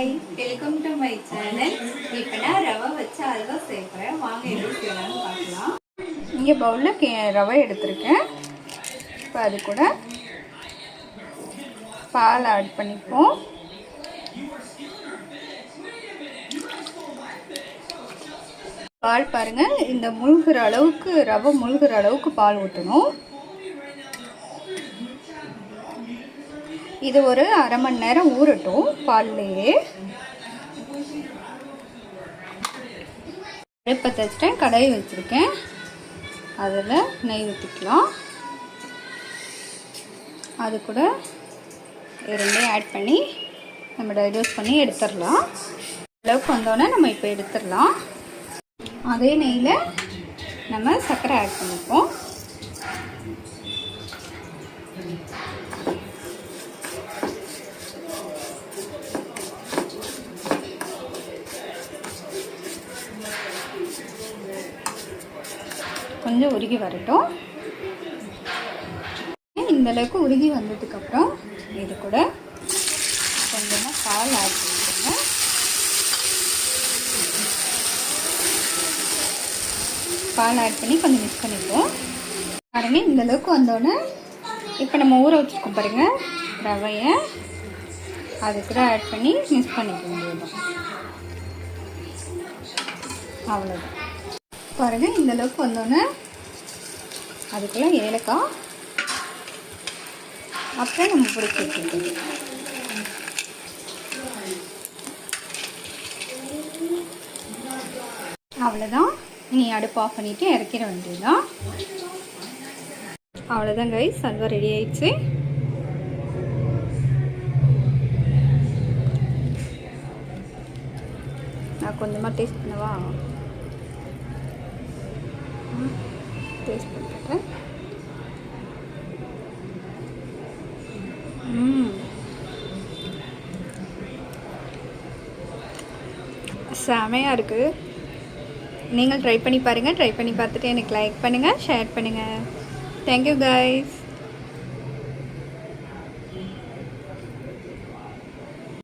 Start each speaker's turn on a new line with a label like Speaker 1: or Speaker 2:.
Speaker 1: Hi, welcome to my channel. இப்போ நான் ரவை வச்சு அல்வா செய்கிறேன். வாங்க எப்படி செய்யலாம்னு பார்க்கலாம். இங்கே பவுலில் ரவை எடுத்திருக்கேன். இப்போ அது கூட பால் ஆட் பண்ணிப்போம். பால் பாருங்கள், இந்த முழுகிற அளவுக்கு ரவை முழுகிற அளவுக்கு பால் ஊற்றணும். இது ஒரு அரை மணி நேரம் ஊறட்டும் பால்லையே. அடுப்பை வச்சுட்டேன், கடாய் வச்சுருக்கேன். அதில் நெய் ஊற்றிக்கலாம். அது கூட ரெண்டையும் ஆட் பண்ணி நம்ம டைலூட் பண்ணி எடுத்துடலாம். அளவுக்கு வந்தோடனே நம்ம இப்போ எடுத்துடலாம். அதே நெய்யில் நம்ம சர்க்கரை ஆட் பண்ணிப்போம். கொஞ்சம் உருகி வரட்டும். இந்த அளவுக்கு உருகி வந்ததுக்கப்புறம் இது கூட கொஞ்சமாக பால் ஆட் பண்ணிக்கோங்க. பால் ஆட் பண்ணி கொஞ்சம் மிக்ஸ் பண்ணிப்போம். பாருங்கள், இந்த அளவுக்கு வந்தோடனே இப்போ நம்ம ஊற வச்சுருக்கோம் பாருங்கள் ரவையை, அது கூட ஆட் பண்ணி மிக்ஸ் பண்ணிக்க வேண்டியது. அவ்வளோதான். பாருங்கள், இந்த அளவுக்கு வந்தோடனே அதுக்குள்ளே ஏலக்காய் அப்புறம் நம்ம பிடிச்சி வச்சுருக்கோம். அவ்வளோதான். இனி அடுப்பு ஆஃப் பண்ணிவிட்டு இறக்கிற வேண்டியதுதான். அவ்வளோதான் கைஸ், அல்வா ரெடி ஆயிடுச்சு. நான் கொஞ்சமாக டேஸ்ட் பண்ணவா? டேஸ்ட் பண்ணிட்டேன். செமையாக இருக்குது. நீங்கள் ட்ரை பண்ணி பாருங்கள். ட்ரை பண்ணி பார்த்துட்டு எனக்கு லைக் பண்ணுங்கள், ஷேர் பண்ணுங்கள். Thank you guys.